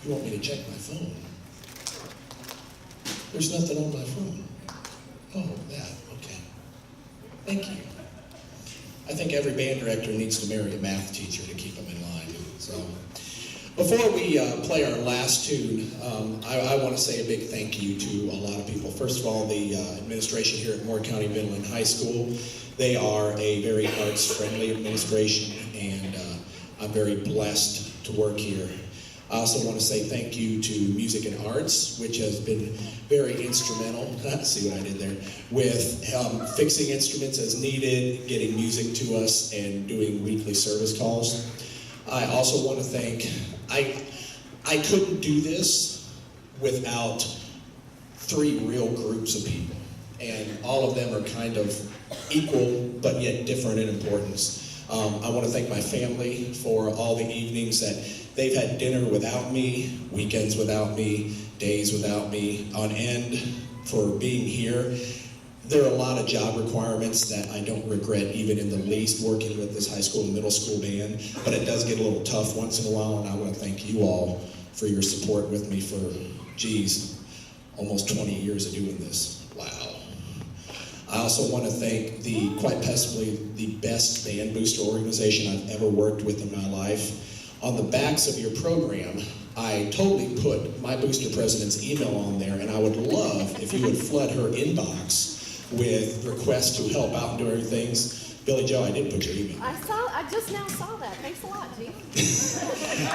You want me to check my phone? There's nothing on my phone. Oh, that, okay. Thank you. I think every band director needs to marry a math teacher to keep them in line. So, before we play our last tune, I want to say a big thank you to a lot of people. First of all, the administration here at Moore County Midland High School. They are a very arts-friendly administration, and I'm very blessed to work here. I also want to say thank you to Music and Arts, which has been very instrumental, see what I did there, with fixing instruments as needed, getting music to us, and doing weekly service calls. I also want to thank, I couldn't do this without 3 real groups of people, and all of them are kind of equal, but yet different in importance. I want to thank my family for all the evenings that they've had dinner without me, weekends without me, days without me, on end for being here. There are a lot of job requirements that I don't regret even in the least working with this high school and middle school band, but it does get a little tough once in a while, and I want to thank you all for your support with me for, geez, almost 20 years of doing this. Wow. I also want to thank quite possibly the best band booster organization I've ever worked with in my life. On the backs of your program, I totally put my booster president's email on there, and I would love if you would flood her inbox with requests to help out and do other things. Billy Joe, I did put your email. I just now saw that. Thanks a lot, Jim.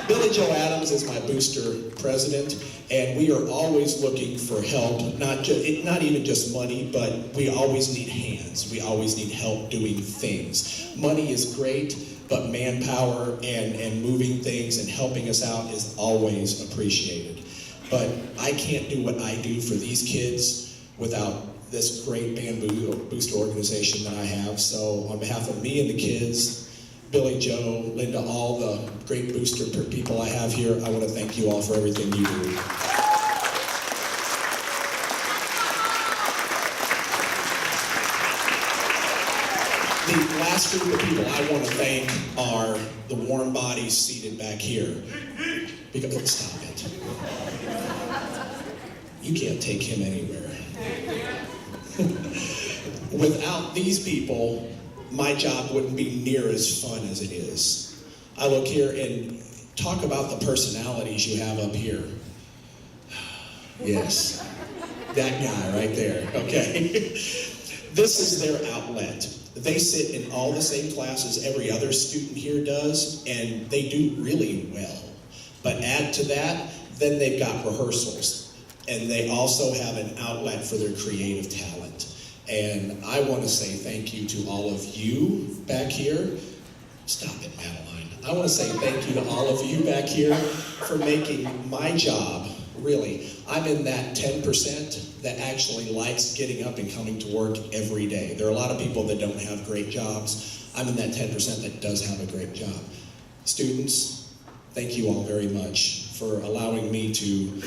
Billy Joe Adams is my booster president, and we are always looking for help, not even just money, but we always need hands. We always need help doing things. Money is great, but manpower and moving things and helping us out is always appreciated. But I can't do what I do for these kids without this great band booster organization that I have. So on behalf of me and the kids, Billy Joe, Linda, all the great booster people I have here, I want to thank you all for everything you do. The last group of people I want to thank are the warm bodies seated back here. Because, stop it. You can't take him anywhere. Without these people, my job wouldn't be near as fun as it is. I look here and talk about the personalities you have up here. Yes, that guy right there, okay? This is their outlet. They sit in all the same classes every other student here does, and they do really well. But add to that, then they've got rehearsals, and they also have an outlet for their creative talent. And I want to say thank you to all of you back here. Stop it, Madeline. I want to say thank you to all of you back here for making my job, really, I'm in that 10% that actually likes getting up and coming to work every day. There are a lot of people that don't have great jobs. I'm in that 10% that does have a great job. Students, thank you all very much for allowing me to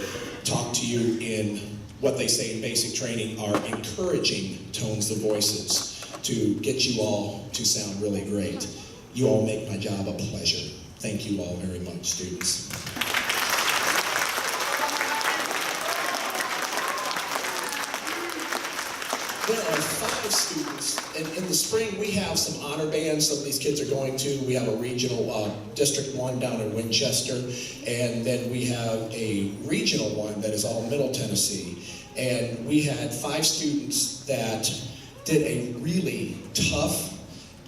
talk to you in what they say in basic training are encouraging tones of voices to get you all to sound really great. You all make my job a pleasure. Thank you all very much, students. There are 5 students, and in the spring we have some honor bands some of these kids are going to. We have a regional District 1 down in Winchester, and then we have a regional one that is all Middle Tennessee. And we had 5 students that did a really tough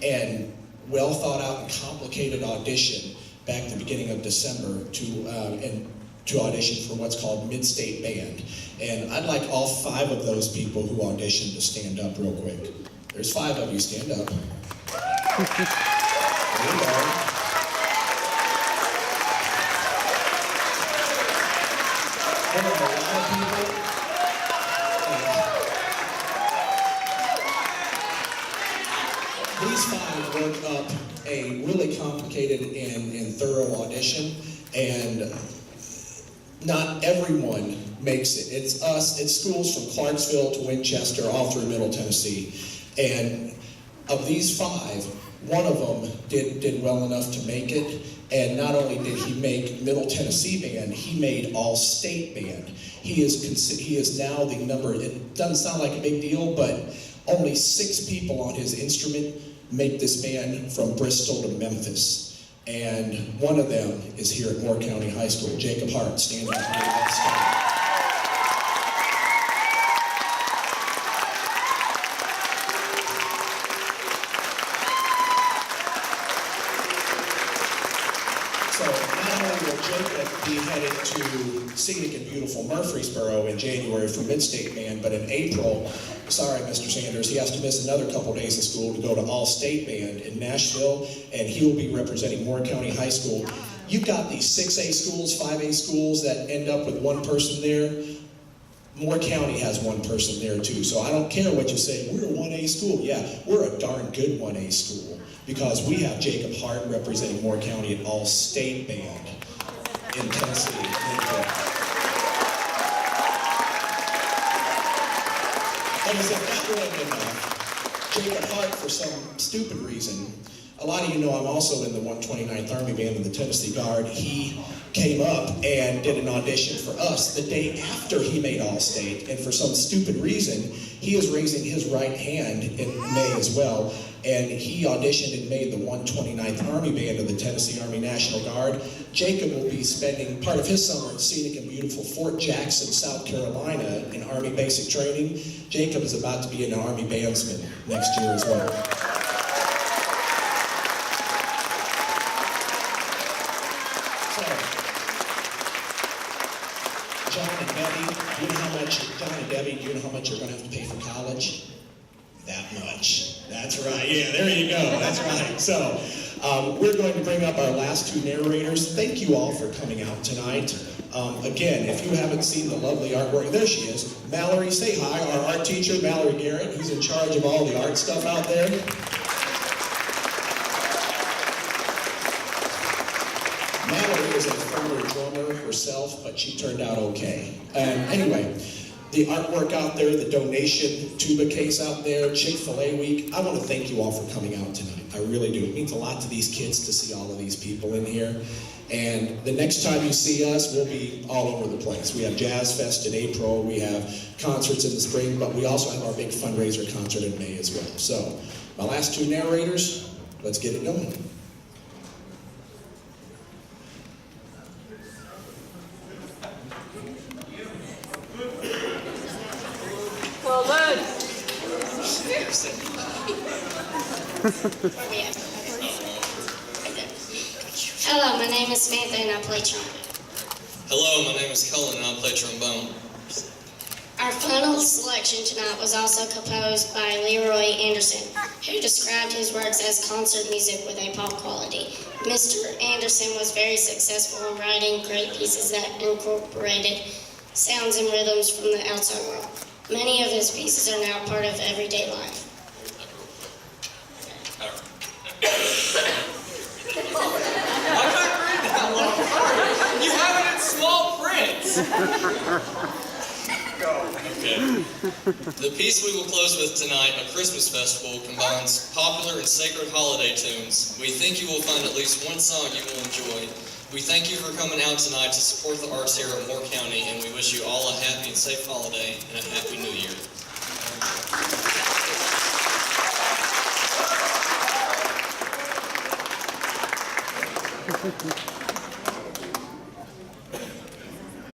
and well thought out and complicated audition back at the beginning of December to audition for what's called Mid-State Band. And I'd like all 5 of those people who auditioned to stand up real quick. There's 5 of you, stand up. There you go. There are a lot of people. These 5 worked up a really complicated and thorough audition, and not everyone makes it. It's schools from Clarksville to Winchester, all through Middle Tennessee. And of these 5, one of them did well enough to make it, And not only did he make Middle Tennessee band, he made all-state band. He is now the number, it doesn't sound like a big deal, but only 6 people on his instrument make this band from Bristol to Memphis. And one of them is here at Moore County High School, Jacob Hart, standing up here. So not only will Jacob be headed to scenic and beautiful Murfreesboro in January for Mid-State Band, but in April, sorry Mr. Sanders, he has to miss another couple days of school to go to All-State Band in Nashville, and he will be representing Moore County High School. You've got these 6A schools, 5A schools that end up with one person there. Moore County has one person there too, so I don't care what you say, we're a 1A school. Yeah, we're a darn good 1A school, because we have Jacob Hart representing Moore County at All-State Band in Tennessee. And as if that wasn't enough, Jacob Hart, for some stupid reason, a lot of you know I'm also in the 129th Army Band in the Tennessee Guard. He came up and did an audition for us the day after he made All-State, and for some stupid reason, he is raising his right hand in May as well, and he auditioned and made the 129th Army Band of the Tennessee Army National Guard. Jacob will be spending part of his summer in scenic and beautiful Fort Jackson, South Carolina in Army basic training. Jacob is about to be an Army bandsman next year as well. John and Debbie, do you know how much you're going to have to pay for college? That much. That's right. Yeah, there you go. That's right. So we're going to bring up our last 2 narrators. Thank you all for coming out tonight. Again, if you haven't seen the lovely artwork, there she is. Mallory, say hi. Our art teacher, Mallory Garrett, who's in charge of all the art stuff out there. Mallory is a former drummer herself, but she turned out okay. Anyway, the artwork out there, the donation tuba case out there, Chick-fil-A week, I want to thank you all for coming out tonight. I really do. It means a lot to these kids to see all of these people in here. And the next time you see us, we'll be all over the place. We have Jazz Fest in April, we have concerts in the spring, but we also have our big fundraiser concert in May as well. So, my last 2 narrators, let's get it going. Well done. Hello, my name is Samantha and I play trumpet. Hello, my name is Cullen and I play trombone. Our final selection tonight was also composed by Leroy Anderson, who described his works as concert music with a pop quality. Mr. Anderson was very successful in writing great pieces that incorporated sounds and rhythms from the outside world. Many of his pieces are now part of everyday life. I couldn't read that long. You have it in small print. Okay. The piece we will close with tonight, A Christmas Festival, combines popular and sacred holiday tunes. We think you will find at least one song you will enjoy. We thank you for coming out tonight to support the arts here at Moore County, and we wish you all a happy and safe holiday and a happy new year. Thank you.